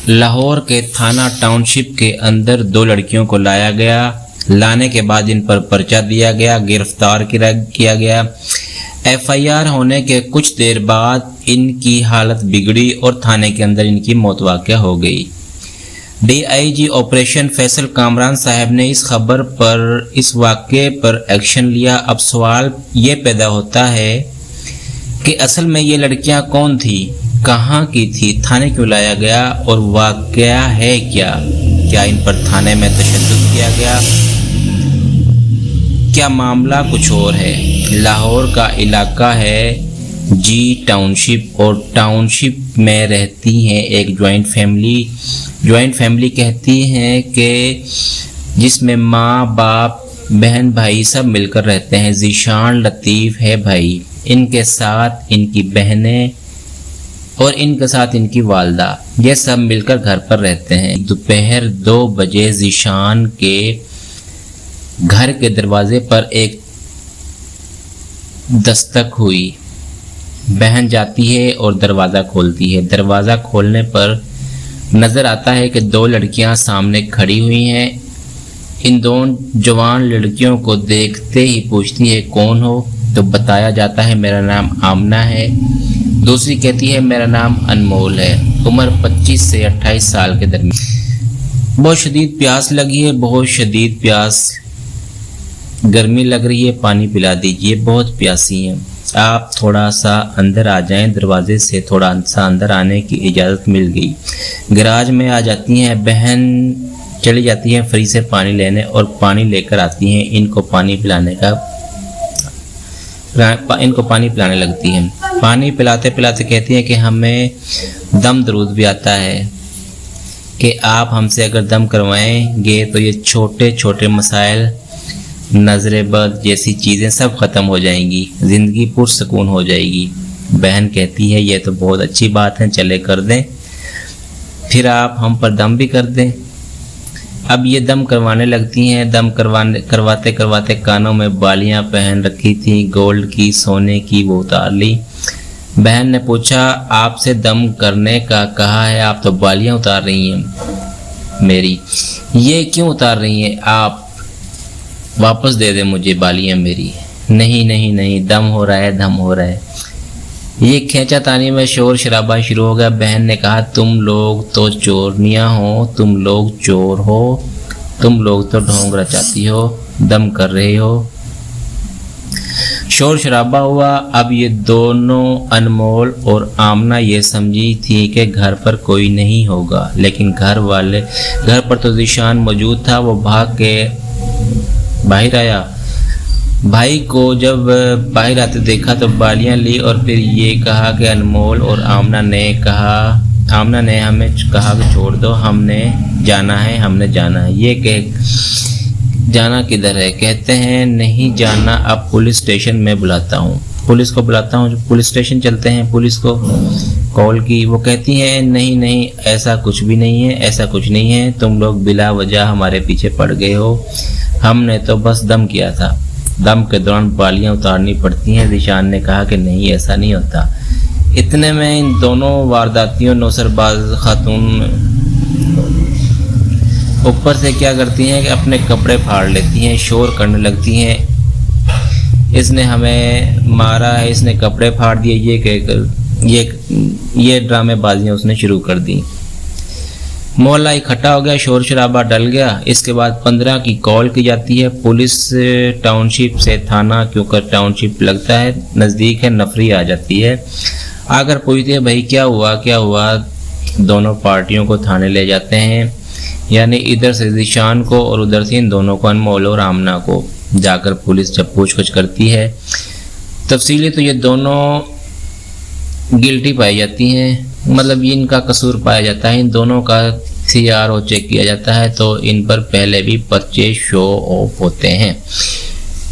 لاہور کے تھانہ ٹاؤن شپ کے اندر 2 لڑکیوں کو لایا گیا۔ لانے کے بعد ان پر پرچہ دیا گیا، گرفتار کیا گیا۔ FIR ہونے کے کچھ دیر بعد ان کی حالت بگڑی اور تھانے کے اندر ان کی موت واقع ہو گئی۔ DIG آپریشن فیصل کامران صاحب نے اس واقعے پر ایکشن لیا۔ اب سوال یہ پیدا ہوتا ہے کہ اصل میں یہ لڑکیاں کون تھیں، کہاں کی تھی، تھانے کیوں لایا گیا اور واقعہ ہے کیا ان پر تھانے میں تشدد کیا گیا، کیا معاملہ کچھ اور ہے؟ لاہور کا علاقہ ہے جی ٹاؤن شپ، اور ٹاؤن شپ میں رہتی ہیں ایک جوائنٹ فیملی کہتی ہیں کہ جس میں ماں باپ بہن بھائی سب مل کر رہتے ہیں۔ ذیشان لطیف ہے بھائی، ان کے ساتھ ان کی بہنیں اور ان کے ساتھ ان کی والدہ، یہ سب مل کر گھر پر رہتے ہیں۔ دوپہر 2 بجے ذیشان کے گھر کے دروازے پر ایک دستک ہوئی۔ بہن جاتی ہے اور دروازہ کھولتی ہے۔ دروازہ کھولنے پر نظر آتا ہے کہ 2 لڑکیاں سامنے کھڑی ہوئی ہیں۔ ان 2 جوان لڑکیوں کو دیکھتے ہی پوچھتی ہے کون ہو، تو بتایا جاتا ہے میرا نام آمنہ ہے۔ دوسری کہتی ہے میرا نام انمول ہے، عمر 25 سے 28 سال کے درمیان۔ بہت شدید پیاس لگی ہے، بہت شدید پیاس، گرمی لگ رہی ہے، پانی پلا دیجئے، بہت پیاسی ہیں۔ آپ تھوڑا سا اندر آ جائیں، دروازے سے تھوڑا سا اندر آنے کی اجازت مل گئی۔ گراج میں آ جاتی ہیں، بہن چلی جاتی ہیں فریج سے پانی لینے اور پانی لے کر آتی ہیں۔ ان کو پانی پلانے لگتی ہیں۔ پانی پلاتے پلاتے کہتی ہیں کہ ہمیں دم درود بھی آتا ہے، کہ آپ ہم سے اگر دم کروائیں گے تو یہ چھوٹے چھوٹے مسائل، نظر بد جیسی چیزیں سب ختم ہو جائیں گی، زندگی پرسکون ہو جائے گی۔ بہن کہتی ہے یہ تو بہت اچھی بات ہے، چلے کر دیں، پھر آپ ہم پر دم بھی کر دیں۔ اب یہ دم کروانے لگتی ہیں۔ دم کرواتے کرواتے کانوں میں بالیاں پہن رکھی تھیں گولڈ کی، سونے کی، وہ اتار لی۔ بہن نے پوچھا آپ سے دم کرنے کا کہا ہے، آپ تو بالیاں اتار رہی ہیں میری، یہ کیوں اتار رہی ہیں آپ؟ واپس دے دیں مجھے بالیاں میری۔ نہیں، دم ہو رہا ہے۔ یہ کھینچا تانی میں شور شرابہ شروع ہو گیا۔ بہن نے کہا تم لوگ تو چورنیاں ہو، تم لوگ چور ہو، تم لوگ تو ڈھونگ رچاتی ہو، دم کر رہے ہو۔ شور شرابہ ہوا۔ اب یہ دونوں انمول اور آمنہ یہ سمجھی تھی کہ گھر پر کوئی نہیں ہوگا، لیکن گھر پر تو ذیشان موجود تھا۔ وہ بھاگ کے باہر آیا۔ بھائی کو جب باہر آتے دیکھا تو بالیاں لی اور پھر یہ کہا کہ انمول اور آمنہ نے ہمیں کہا کہ چھوڑ دو، ہم نے جانا ہے۔ یہ کہ جانا کدھر ہے؟ کہتے ہیں نہیں جانا، اب پولیس اسٹیشن میں بلاتا ہوں، پولیس کو بلاتا ہوں۔ پولیس اسٹیشن چلتے ہیں، پولیس کو کال کی۔ وہ کہتی ہیں نہیں، ایسا کچھ بھی نہیں ہے، ایسا کچھ نہیں ہے، تم لوگ بلا وجہ ہمارے پیچھے پڑ گئے ہو، ہم نے تو بس دم کیا تھا۔ دم کے دوران بالیاں اتارنی پڑتی ہیں۔ ذیشان نے کہا کہ نہیں، ایسا نہیں ہوتا۔ اتنے میں ان دونوں وارداتیوں نوسرباز خاتون اوپر سے کیا کرتی ہیں کہ اپنے کپڑے پھاڑ لیتی ہیں، شور کرنے لگتی ہیں، اس نے ہمیں مارا ہے، اس نے کپڑے پھاڑ دیے، یہ کہہ کر یہ ڈرامے بازیاں اس نے شروع کر دی۔ محلہ اکٹھا ہو گیا، شور شرابہ ڈل گیا۔ اس کے بعد 15 کی کال کی جاتی ہے۔ پولیس ٹاؤن شپ سے تھانہ، کیونکہ ٹاؤن شپ لگتا ہے نزدیک ہے، نفری آ جاتی ہے۔ آ کر پوچھتے ہیں بھائی کیا ہوا؟ دونوں پارٹیوں کو تھانے لے جاتے ہیں، یعنی ادھر سے ذیشان کو اور ادھر سے ان دونوں کو، انمول اور آمنہ کو۔ جا کر پولیس جب پوچھ گچھ کرتی ہے تفصیلی تو یہ دونوں گلٹی پائی جاتی ہیں، مطلب ان کا قصور پایا جاتا ہے۔ ان دونوں کا CRO چیک کیا جاتا ہے تو ان پر پہلے بھی پرچے شو آف ہوتے ہیں۔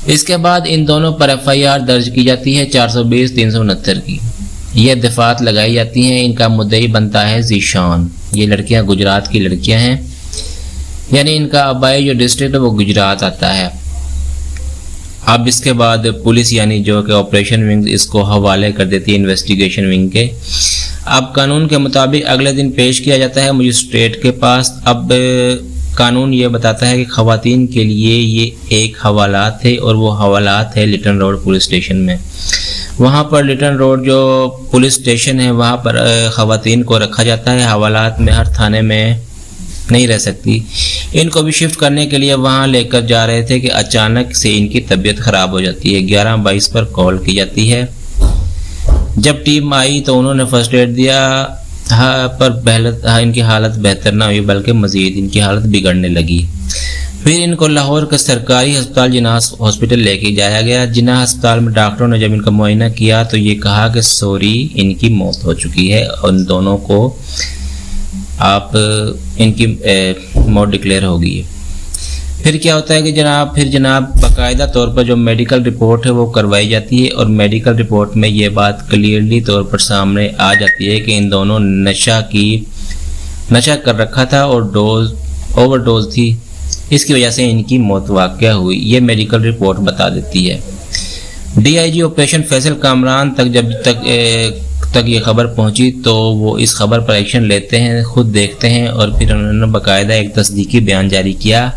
اس کے بعد ان دونوں پر FIR درج کی جاتی ہے 420 369 کی۔ یہ دفعات لگائی جاتی ہیں۔ ان کا مدعی بنتا ہے ذیشان۔ یہ لڑکیاں گجرات کی لڑکیاں ہیں، یعنی ان کا آبائی جو ڈسٹرکٹ ہے وہ گجرات آتا ہے۔ اب اس کے بعد پولیس یعنی جو کہ آپریشن ونگ اس کو حوالے کر دیتی ہے انویسٹیگیشن ونگ کے. اب قانون کے مطابق اگلے دن پیش کیا جاتا ہے مجسٹریٹ کے پاس. اب قانون یہ بتاتا ہے کہ خواتین کے لیے یہ ایک حوالات ہے اور وہ حوالات ہے لٹن روڈ پولیس اسٹیشن میں. وہاں پر لٹن روڈ جو پولیس اسٹیشن ہے وہاں پر خواتین کو رکھا جاتا ہے. حوالات میں ہر تھانے میں نہیں رہ سکتی. ان کو بھی شفٹ کرنے کے لیے وہاں لے کر جا رہے تھے کہ اچانک سے ان کی طبیعت خراب ہو جاتی ہے. 11:22 پر کال کی جاتی ہے. جب ٹیم آئی تو انہوں نے فرسٹ ایڈ دیا پر ان کی حالت بہتر نہ ہوئی بلکہ مزید ان کی حالت بگڑنے لگی. پھر ان کو لاہور کے سرکاری ہسپتال جناح ہاسپٹل لے کے جایا گیا. جناح ہسپتال میں ڈاکٹروں نے جب ان کا معائنہ کیا تو یہ کہا کہ سوری ان کی موت ہو چکی ہے اور ان دونوں کو آپ ان کی موت ڈکلیئر ہوگی. پھر کیا ہوتا ہے کہ جناب باقاعدہ طور پر جو میڈیکل رپورٹ ہے وہ کروائی جاتی ہے اور میڈیکل رپورٹ میں یہ بات کلیئرلی طور پر سامنے آ جاتی ہے کہ ان دونوں نشہ کر رکھا تھا اور اوور ڈوز تھی. اس کی وجہ سے ان کی موت واقع ہوئی. یہ میڈیکل رپورٹ بتا دیتی ہے. D I G operation Faisal Kamran تک یہ خبر پہنچی تو وہ اس خبر پر ایکشن لیتے ہیں, خود دیکھتے ہیں اور پھر انہوں نے باقاعدہ ایک تصدیقی بیان جاری کیا.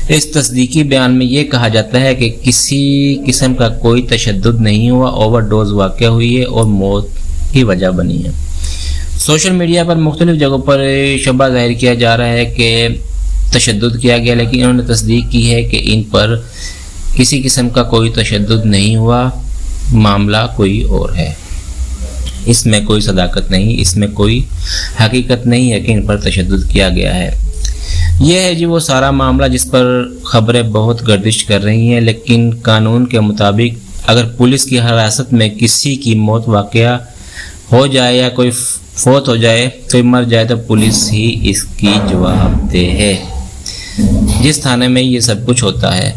اس تصدیقی بیان میں یہ کہا جاتا ہے کہ کسی قسم کا کوئی تشدد نہیں ہوا, اوور ڈوز واقع ہوئی ہے اور موت کی وجہ بنی ہے. سوشل میڈیا پر مختلف جگہوں پر شبہ ظاہر کیا جا رہا ہے کہ تشدد کیا گیا, لیکن انہوں نے تصدیق کی ہے کہ ان پر کسی قسم کا کوئی تشدد نہیں ہوا, معاملہ کوئی اور ہے. اس میں کوئی صداقت نہیں, اس میں کوئی حقیقت نہیں ہے کہ ان پر تشدد کیا گیا ہے. یہ ہے جی وہ سارا معاملہ جس پر خبریں بہت گردش کر رہی ہیں. لیکن قانون کے مطابق اگر پولیس کی حراست میں کسی کی موت واقعہ ہو جائے یا کوئی فوت ہو جائے, کوئی مر جائے, تو پولیس ہی اس کی جواب دہ ہے جس تھانے میں یہ سب کچھ ہوتا ہے.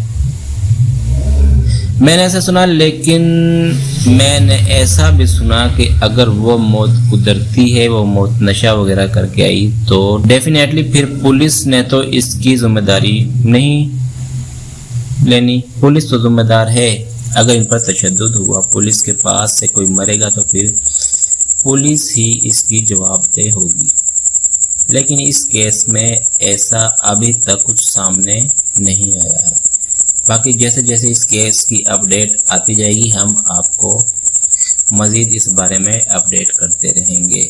میں نے ایسا سنا, لیکن میں نے ایسا بھی سنا کہ اگر وہ موت قدرتی ہے, وہ موت نشہ وغیرہ کر کے آئی, تو ڈیفینیٹلی پھر پولیس نے تو اس کی ذمہ داری نہیں لینی. پولیس تو ذمہ دار ہے. اگر ان پر تشدد ہوا, پولیس کے پاس سے کوئی مرے گا, تو پھر پولیس ہی اس کی جواب دہ ہوگی. لیکن اس کیس میں ایسا ابھی تک کچھ سامنے نہیں آیا ہے. باقی جیسے جیسے اس کیس کی اپڈیٹ آتی جائے گی ہم آپ کو مزید اس بارے میں اپڈیٹ کرتے رہیں گے.